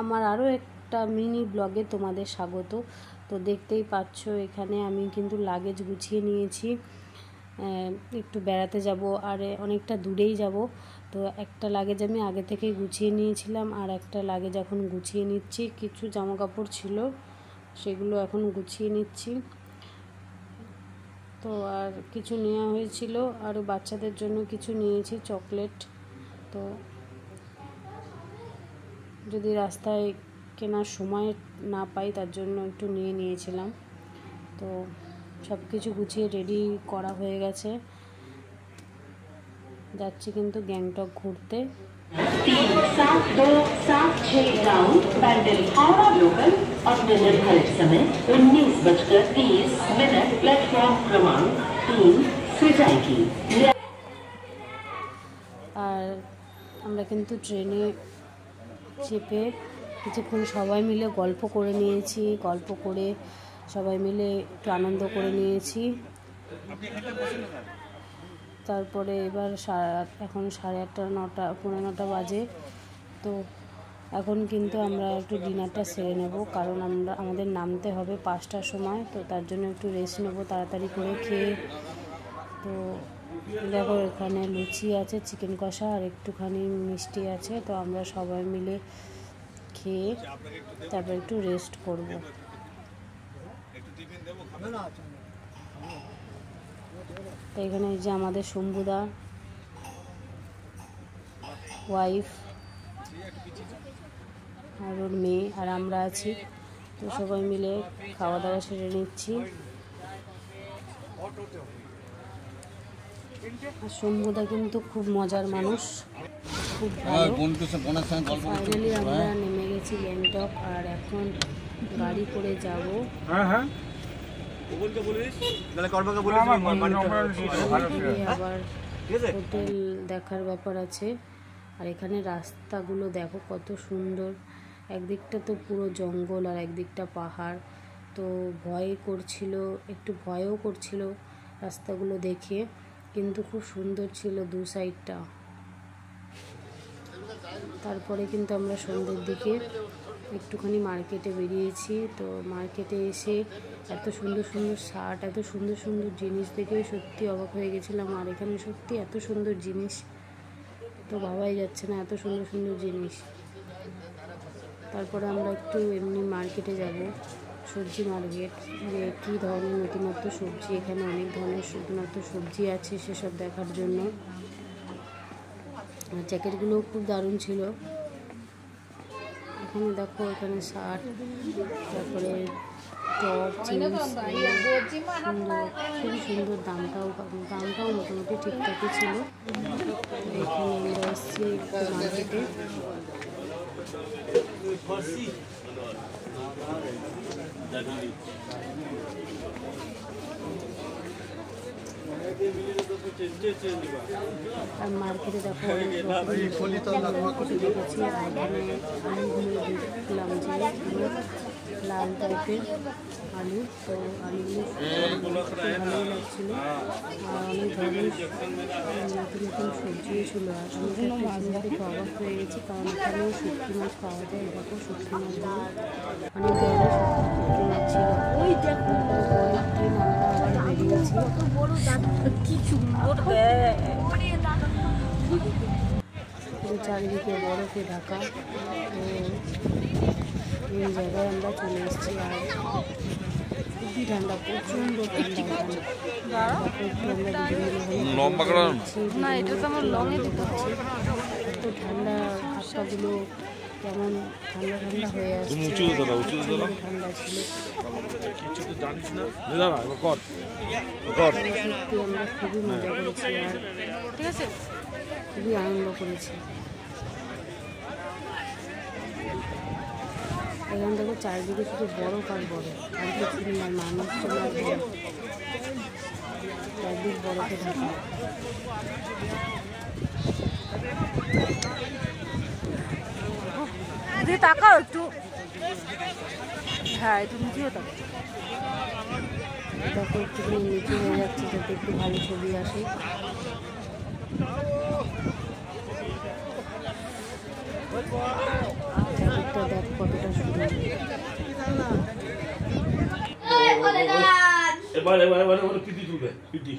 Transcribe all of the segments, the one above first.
আমার আরও একটা মিনি ব্লগে তোমাদের স্বাগত। তো দেখতেই পাচ্ছ এখানে আমি কিন্তু লাগেজ গুছিয়ে নিয়েছি, একটু বেড়াতে যাব আর অনেকটা দূরেই যাব। তো একটা লাগেজ আমি আগে থেকেই গুছিয়ে নিয়েছিলাম আর একটা লাগেজ এখন গুছিয়ে নিচ্ছি। কিছু জামা কাপড় ছিল সেগুলো এখন গুছিয়ে নিচ্ছি। তো আর কিছু নেওয়া হয়েছিল, আরও বাচ্চাদের জন্য কিছু নিয়েছি, চকলেট। তো যদি রাস্তায় কেনার সময় না পাই তার জন্য একটু নিয়েছিলাম। তো সব কিছু গুছিয়ে রেডি করা হয়ে গেছে, যাচ্ছি কিন্তু গ্যাংটক ঘুরতে। 3-7-2-7-6 राउंड पैंडल हावड़ा लोकल अपने निर्धारित समय 19:30 प्लेटफॉर्म क्रमांक 3 से जाएगी। আর আমরা কিন্তু ট্রেনে চেপে কিছুক্ষণ সবাই মিলে গল্প করে নিয়েছি, গল্প করে সবাই মিলে একটু আনন্দ করে নিয়েছি। তারপরে এবার এখন 8:30 9টা 9:45 বাজে। তো এখন কিন্তু আমরা একটু ডিনারটা সেরে নেব, কারণ আমাদের নামতে হবে 5টার সময়। তো তার জন্য একটু রেস্ট নেব তাড়াতাড়ি করে খেয়ে। তো দেখো এখানে লুচি আছে, চিকেন কষা আর একটুখানি মিষ্টি আছে। তো আমরা সবাই মিলে খেয়ে তারপর একটু রেস্ট করব। তো এখানে যে আমাদের শম্ভুদা ওয়াইফ আর ওর মেয়ে আর আমরা আছি। তো সবাই মিলে খাওয়া দাওয়া সেরে নিচ্ছি। আর শম্ভুদা কিন্তু খুব মজার মানুষ, খুব ভালো। ফাইনালি আমরা নেমে গেছি গ্যাংটক আর এখন গাড়ি করে যাব। আবার হোটেল দেখার ব্যাপার আছে। আর এখানে রাস্তাগুলো দেখো কত সুন্দর, একদিকটা তো পুরো জঙ্গল আর একদিকটা পাহাড়। তো একটু ভয়ও করছিল রাস্তাগুলো দেখে, কিন্তু খুব সুন্দর ছিল দু সাইডটা। তারপরে কিন্তু আমরা সন্ধ্যের দিকে একটুখানি মার্কেটে বেরিয়েছি। তো মার্কেটে এসে এত সুন্দর সুন্দর শার্ট, এত সুন্দর সুন্দর জিনিস দেখে সত্যি অবাক হয়ে গেছিলাম। আর এখানে সত্যি এত সুন্দর জিনিস তো ভাবাই যাচ্ছে না, এত সুন্দর সুন্দর জিনিস। তারপরে আমরা একটু এমনি মার্কেটে যাব, সবজি মার্কেট, যে কী ধরনের নতুনত্ব সবজি, এখানে অনেক ধরনের নতুনত্ব সবজি আছে সেসব দেখার জন্য। আর জ্যাকেটগুলোও খুব দারুণ ছিল। এখানে দেখো এখানে শার্ট, তারপরে টপ, জিন্স, সুন্দর, খুবই সুন্দর। দামটাও মোটামুটি ঠিকঠাকই ছিল। এখানে আমরা এসেছি একটু মার্কেটে। আর মার্কেটে দেখো দেখেছি। আর এখানে আলুগুলো দেখলাম যে লাল টাইপের আলু। তো আলুগুলো ভালোই লাগছিল। আর অনেক ধরনের নতুন নতুন সবজিও ছিল। আর সবজি মাছ দেখে অবাক হয়ে গেছি, কারণ এখানেও শুটকি মাছ পাওয়া যায়। দেখো শুটকি মাছগুলো অনেক ধরনের শুটকি মাছ ছিল। ওই দেখো পরের দিন আমরা আবার বেরিয়েছি। চারিদিকে বরফে ঢাকা। তো এই জায়গায় আমরা চলে এসেছি। আর খুবই ঠান্ডা, প্রচণ্ড ঠান্ডা। এত ঠান্ডা, হাত পাগুলো কেমন ঠান্ডা ঠান্ডা হয়ে আসছে। ঠান্ডা ছিল সত্যি। আমরা খুবই মজা করেছি আর ঠিক আছে, খুবই আনন্দ করেছি। এখান থেকে চারিদিকে শুধু বরফ আর বরফ, আর কিছু না, মানুষ চারদিক বরফে ঢাকা। দিদি তাকাও একটু, হ্যাঁ একটু নিচেও তাকাও। দেখো একটুখানি নিচে হয়ে যাচ্ছে যাতে একটু ভালো ছবি আসে। জ্যাকেটটা দেখ কতটা সুন্দর। এবার পিটি তুলবে পিটি।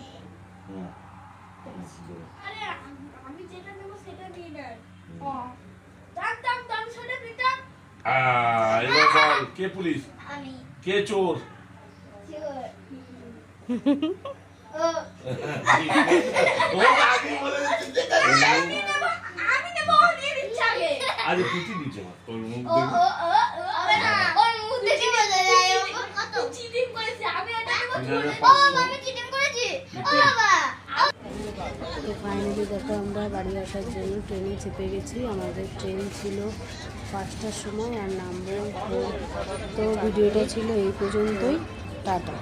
এবার বল কে পুলিশ কে চোর? আরে পিটি দিচ্ছে তোর মুখ তো ফাইনালি দেখো আমরা বাড়ি আসার জন্য ট্রেনে চেপে গেছি। আমাদের ট্রেন ছিল 5টার সময় আর নামবো। তো ভিডিওটা ছিল এই পর্যন্তই, টাটা।